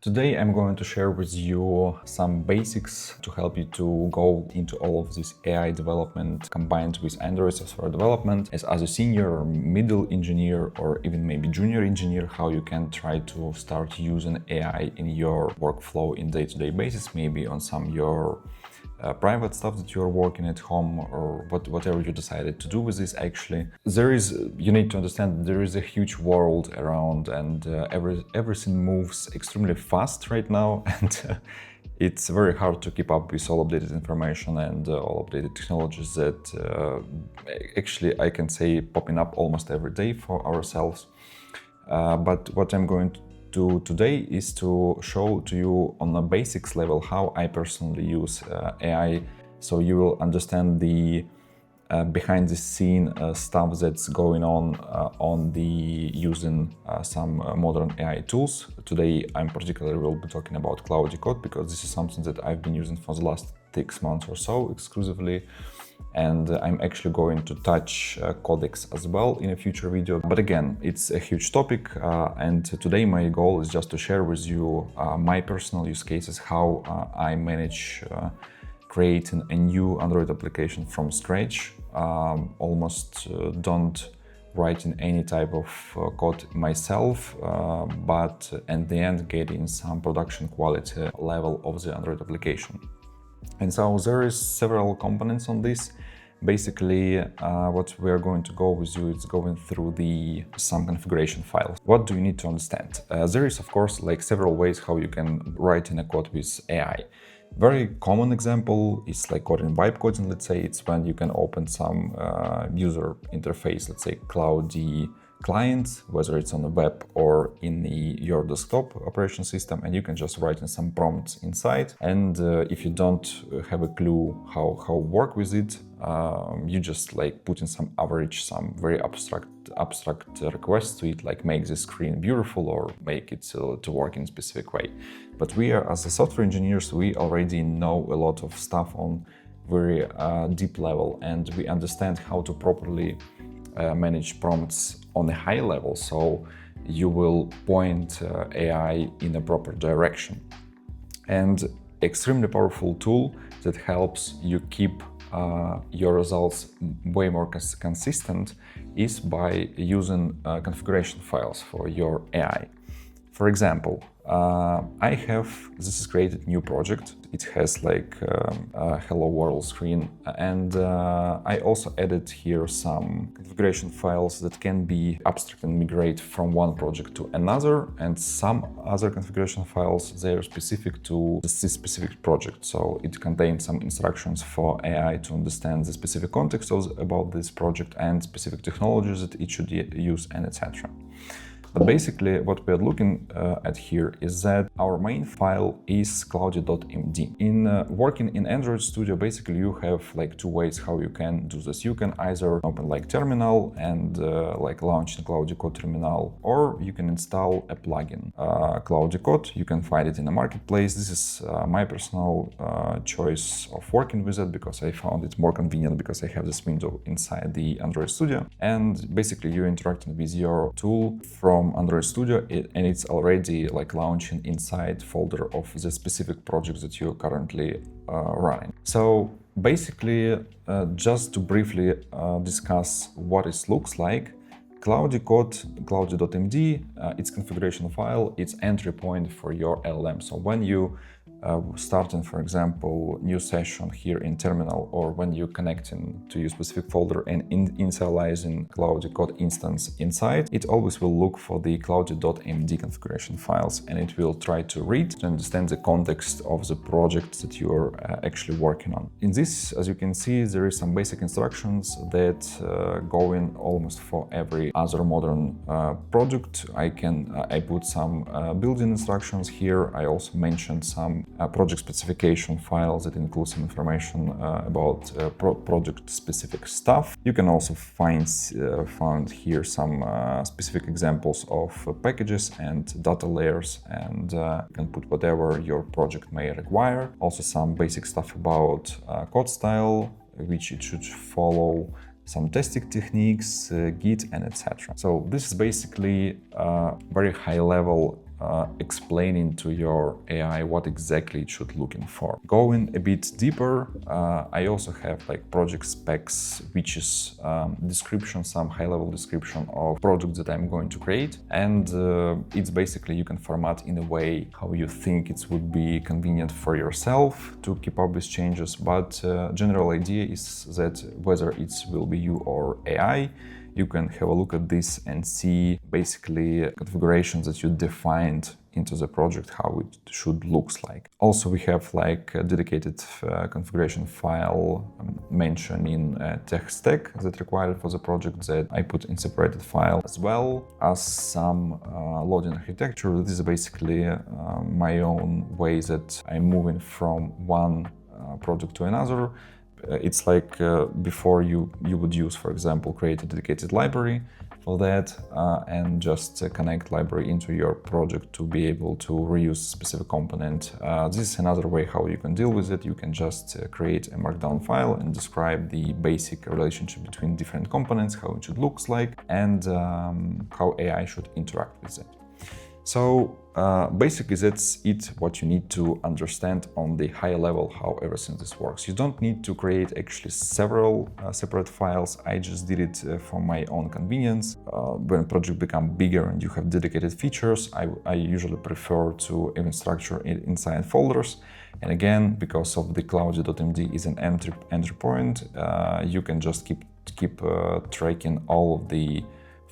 Today I'm going to share with you some basics to help you to go into all of this AI development combined with Android software development as a senior or middle engineer or even maybe junior engineer, how you can try to start using AI in your workflow in day-to-day basis, maybe on some your private stuff that you're working at home or whatever you decided to do with this. Actually, you need to understand there is a huge world around, and everything moves extremely fast right now, and it's very hard to keep up with all updated information and all updated technologies that actually I can say popping up almost every day for ourselves. But what I'm going to do today is to show to you on a basics level how I personally use AI, so you will understand the behind the scene stuff that's going on the using some modern AI tools. Today I'm particularly will be talking about Cloudy Code because this is something that I've been using for the last 6 months or so exclusively. And I'm actually going to touch Codex as well in a future video. But again, it's a huge topic, and today my goal is just to share with you my personal use cases, how I manage creating a new Android application from scratch. Almost don't write in any type of code myself, but at the end getting some production quality level of the Android application. And so there is several components on this. Basically, what we are going to go with you is going through some configuration files. What do you need to understand? There is, of course, like several ways how you can write in a code with AI. Very common example is like coding vibe coding. Let's say it's when you can open some user interface, let's say Cloudy client, whether it's on the web or in your desktop operation system, and you can just write in some prompts inside. And if you don't have a clue how work with it, you just like put in some average, some very abstract requests to it, like make the screen beautiful or make it to work in a specific way. But we are, as a software engineers, we already know a lot of stuff on very deep level, and we understand how to properly manage prompts on a high level, so you will point AI in a proper direction. And extremely powerful tool that helps you keep your results way more consistent is by using configuration files for your AI. For example, this is created new project. It has like a hello world screen, and I also added here some configuration files that can be abstract and migrate from one project to another, and some other configuration files, they are specific to this specific project. So it contains some instructions for AI to understand the specific context about this project and specific technologies that it should use, and etc. But basically, what we're looking at here is that our main file is cloudy.md. In working in Android Studio, basically you have like two ways how you can do this. You can either open like terminal and like launch the Cloudy Code terminal, or you can install a plugin. Cloudy Code, you can find it in the marketplace. This is my personal choice of working with it because I found it more convenient because I have this window inside the Android Studio. And basically you're interacting with your tool from Android Studio, and it's already like launching inside folder of the specific project that you're currently running. So basically, just to briefly discuss what it looks like, Cloudy Code, cloudy.md, its configuration file, its entry point for your LLM. So when you starting, for example, new session here in terminal, or when you're connecting to your specific folder and initializing Cloudy Code instance inside, it always will look for the cloudy.md configuration files, and it will try to read to understand the context of the project that you're actually working on. In this, as you can see, there is some basic instructions that go in almost for every other modern project. I put some building instructions here. I also mentioned some project specification files that include some information about project specific stuff. You can also find here some specific examples of packages and data layers, and you can put whatever your project may require. Also some basic stuff about code style, which it should follow, some testing techniques, Git, and etc. So this is basically a very high level explaining to your AI what exactly it should looking for. Going a bit deeper, I also have like project specs, which is description, some high-level description of projects that I'm going to create, and it's basically you can format in a way how you think it would be convenient for yourself to keep up with changes. But general idea is that whether it will be you or AI, you can have a look at this and see basically configurations that you defined into the project, how it should looks like. Also, we have like a dedicated configuration file mentioned in tech stack that required for the project that I put in separated file, as well as some loading architecture. This is basically my own way that I'm moving from one project to another. It's like before you would use, for example, create a dedicated library for that and just connect library into your project to be able to reuse specific component. This is another way how you can deal with it. You can just create a markdown file and describe the basic relationship between different components, how it should looks like, and how AI should interact with it. So basically that's it, what you need to understand on the high level how everything this works. You don't need to create actually several separate files. I just did it for my own convenience. When project become bigger and you have dedicated features, I usually prefer to even structure it inside folders. And again, because of the cloudy.md is an entry point, you can just keep tracking all of the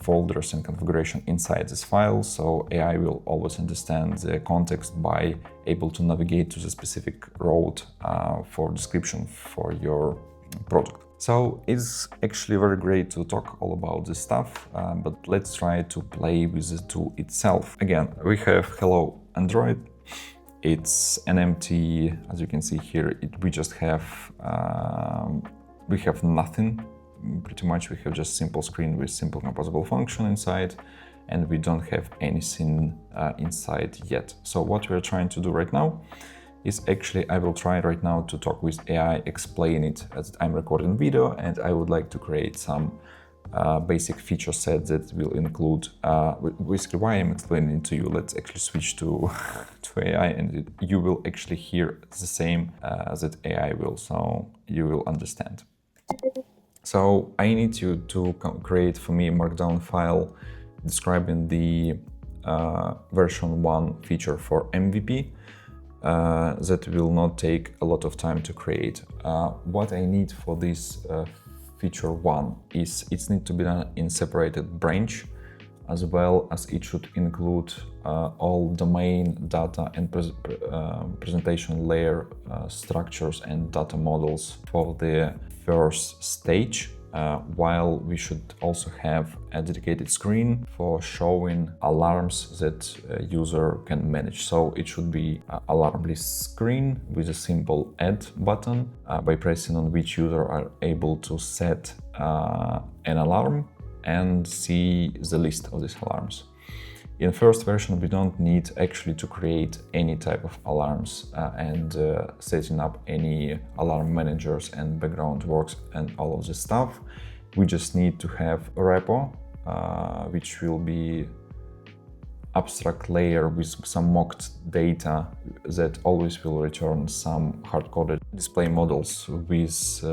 folders and configuration inside this file, so AI will always understand the context by able to navigate to the specific road for description for your project. So it's actually very great to talk all about this stuff, but let's try to play with the tool itself. Again, we have Hello Android. It's an empty, as you can see here, we just have nothing. Pretty much we have just simple screen with simple composable function inside, and we don't have anything inside yet. So what we're trying to do right now is actually, I will try right now to talk with AI, explain it as I'm recording video, and I would like to create some basic feature set that will include, basically why I'm explaining it to you. Let's actually switch to AI, and you will actually hear the same that AI will, so you will understand. So I need you to create for me a markdown file describing the version 1 feature for MVP. That will not take a lot of time to create. What I need for this feature 1 is it needs to be done in separated branch, as well as it should include all domain data and presentation layer structures and data models for the first stage, while we should also have a dedicated screen for showing alarms that a user can manage. So it should be an alarm list screen with a simple add button, by pressing on which user are able to set an alarm and see the list of these alarms. In first version, we don't need actually to create any type of alarms and setting up any alarm managers and background works and all of this stuff. We just need to have a repo, which will be abstract layer with some mocked data that always will return some hard-coded display models with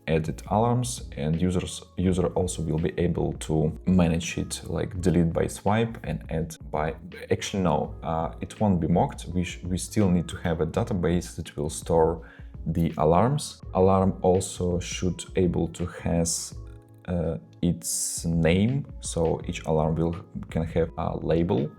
added alarms, and user also will be able to manage it, like delete by swipe and add by, actually no, it won't be mocked. We still need to have a database that will store the alarms. Alarm also should able to has its name, so each alarm can have a label,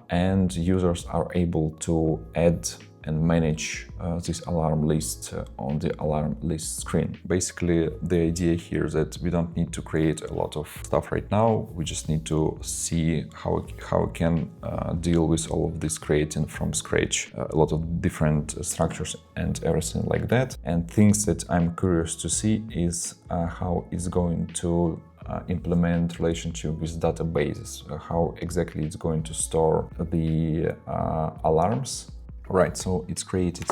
and users are able to add and manage this alarm list on the alarm list screen. Basically, the idea here is that we don't need to create a lot of stuff right now. We just need to see how we can deal with all of this creating from scratch, a lot of different structures and everything like that. And things that I'm curious to see is how it's going to implement relationship with databases, how exactly it's going to store the alarms. Right, so it's created.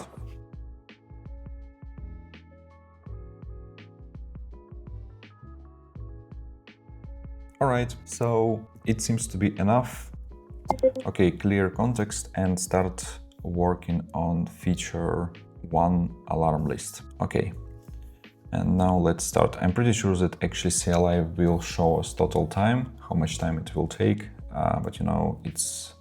All right, so it seems to be enough. Okay, clear context and start working on feature 1 alarm list. Okay, and now let's start. I'm pretty sure that actually CLI will show us total time, how much time it will take, but you know, it's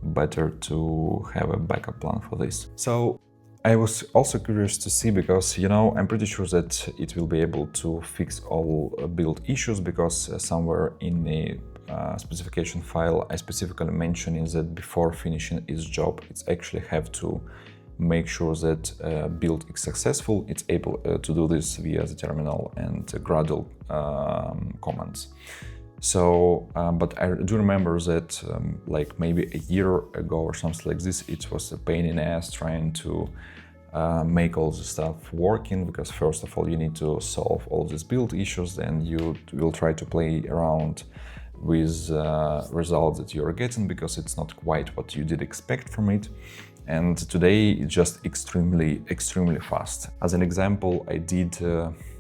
better to have a backup plan for this. So I was also curious to see, because, you know, I'm pretty sure that it will be able to fix all build issues, because somewhere in the specification file, I specifically mentioned that before finishing its job, it's actually have to make sure that build is successful. It's able to do this via the terminal and Gradle commands. So, but I do remember that like maybe a year ago or something like this, it was a pain in the ass trying to make all the stuff working, because first of all you need to solve all these build issues, then you will try to play around with results that you're getting, because it's not quite what you did expect from it. And today it's just extremely fast. As an example, I did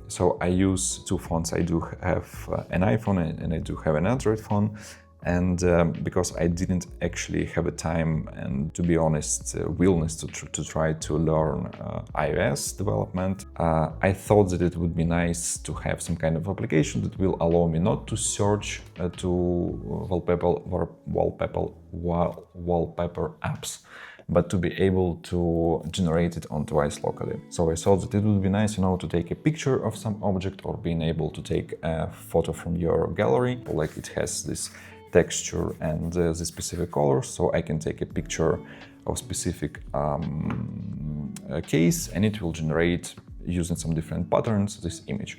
so I use two phones. I do have an iPhone and I do have an Android phone. And because I didn't actually have a time and, to be honest, willingness to try to learn iOS development, I thought that it would be nice to have some kind of application that will allow me not to search to wallpaper apps, but to be able to generate it on device locally. So I thought that it would be nice, you know, to take a picture of some object, or being able to take a photo from your gallery, like it has this texture and the specific colors, so I can take a picture of specific case, and it will generate, using some different patterns, this image.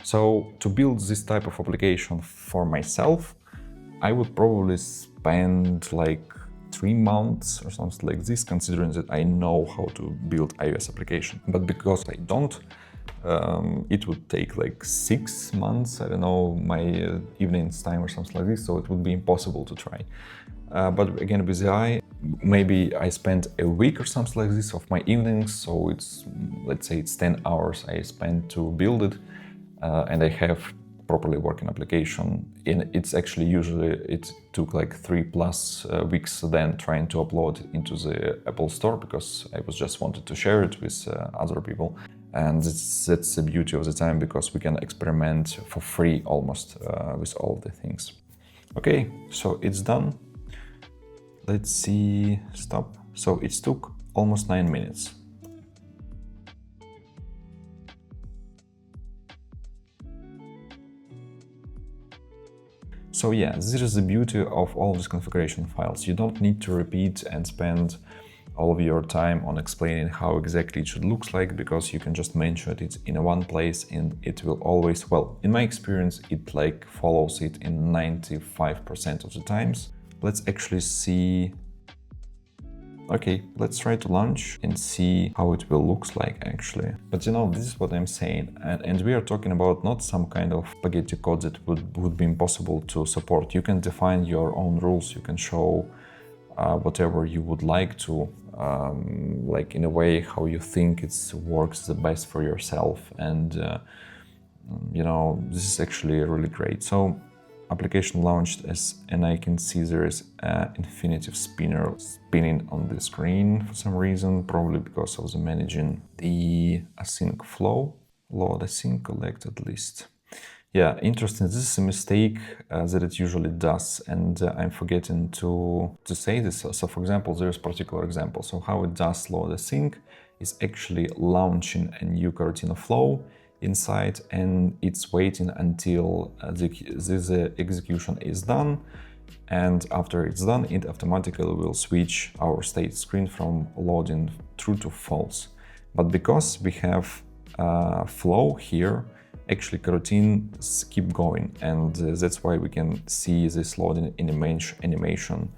So to build this type of application for myself, I would probably spend like 3 months or something like this, considering that I know how to build iOS application. But because I don't, it would take like 6 months, I don't know, my evening's time or something like this, so it would be impossible to try. But again, with the eye, maybe I spend a week or something like this of my evenings, so it's, let's say it's 10 hours I spent to build it, and I have properly working application. And it's actually usually, it took like 3+ weeks then trying to upload it into the Apple Store, because I was just wanted to share it with other people. And that's the beauty of the time, because we can experiment for free almost with all the things. Okay, so it's done. Let's see, stop. So it took almost 9 minutes. So yeah, this is the beauty of all these configuration files. You don't need to repeat and spend all of your time on explaining how exactly it should look like, because you can just mention it in one place and it will always, well, in my experience, it like follows it in 95% of the times. Let's actually see. Okay, let's try to launch and see how it will look like actually. But you know, this is what I'm saying. And we are talking about not some kind of spaghetti code that would be impossible to support. You can define your own rules. You can show whatever you would like to, like in a way how you think it works the best for yourself. And you know, this is actually really great. So application launched, and I can see there is an infinitive spinner spinning on the screen for some reason, probably because of the managing the async flow. Load async collected list. Yeah, interesting. This is a mistake that it usually does, and I'm forgetting to say this. So for example, there's a particular example. So how it does load async is actually launching a new coroutine flow inside, and it's waiting until this execution is done, and after it's done, it automatically will switch our state screen from loading true to false. But because we have flow here, actually coroutines keep going, and that's why we can see this loading animation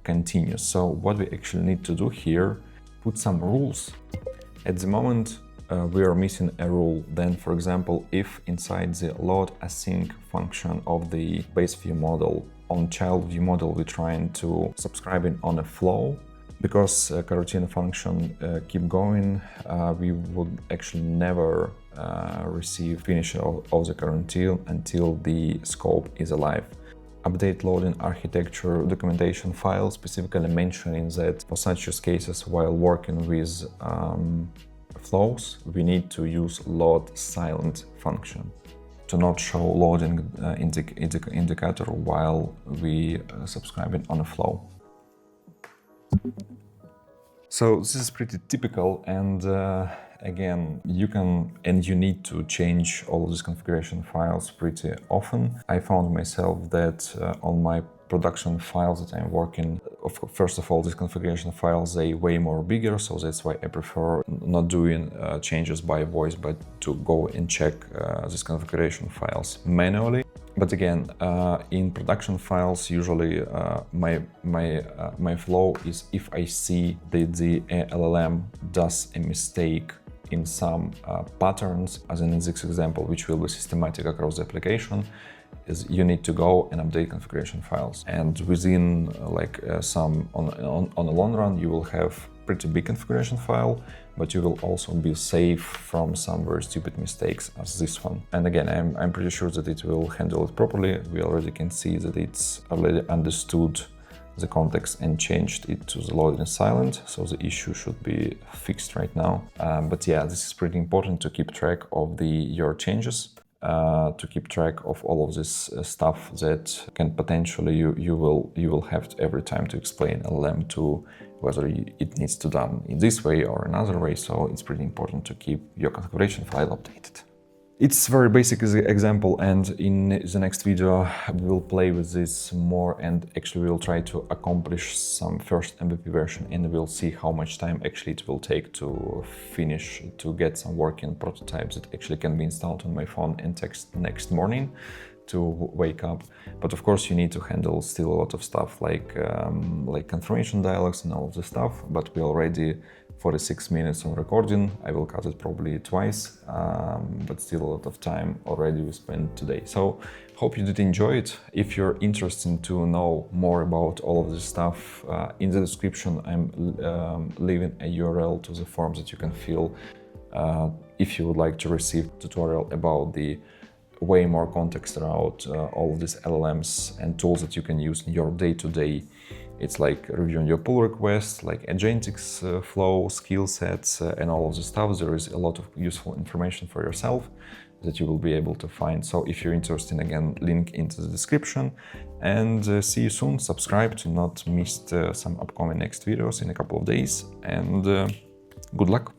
continues. So what we actually need to do here, put some rules. At the moment, we are missing a rule. Then, for example, if inside the load async function of the base view model, on child view model, we're trying to subscribing on a flow, because coroutine function keep going, we would actually never receive finish of the coroutine until the scope is alive. update loading architecture documentation file, specifically mentioning that for such use cases while working with flows, we need to use load silent function to not show loading indicator while we subscribing on a flow. So this is pretty typical, and again, you need to change all of these configuration files pretty often. I found myself that on my production files that I'm working, first of all, these configuration files, they way more bigger, so that's why I prefer not doing changes by voice, but to go and check these configuration files manually. But again, in production files, usually my flow is if I see that the LLM does a mistake in some patterns, as in this example, which will be systematic across the application, is you need to go and update configuration files. And within on the long run, you will have pretty big configuration file, but you will also be safe from some very stupid mistakes as this one. And again, I'm pretty sure that it will handle it properly. We already can see that it's already understood the context and changed it to the loading silent, so the issue should be fixed right now. But yeah, this is pretty important to keep track of your changes, to keep track of all of this stuff that can potentially you will have to every time to explain LLM to whether it needs to done in this way or another way. So it's pretty important to keep your configuration file updated. It's very basic example, and in the next video we will play with this more, and actually we will try to accomplish some first MVP version, and we'll see how much time actually it will take to finish, to get some working prototypes that actually can be installed on my phone and text next morning to wake up. But of course you need to handle still a lot of stuff like confirmation dialogues and all of the stuff, but we already 46 minutes on recording. I will cut it probably twice, but still a lot of time already we spent today. So hope you did enjoy it. If you're interested to know more about all of this stuff, in the description I'm leaving a URL to the forms that you can fill if you would like to receive a tutorial about the way more context around all of these LLMs and tools that you can use in your day-to-day. It's like reviewing your pull requests, like agentics, flow, skill sets, and all of the stuff. There is a lot of useful information for yourself that you will be able to find. So if you're interested, again, link into the description, and see you soon. Subscribe to not miss some upcoming next videos in a couple of days, and good luck.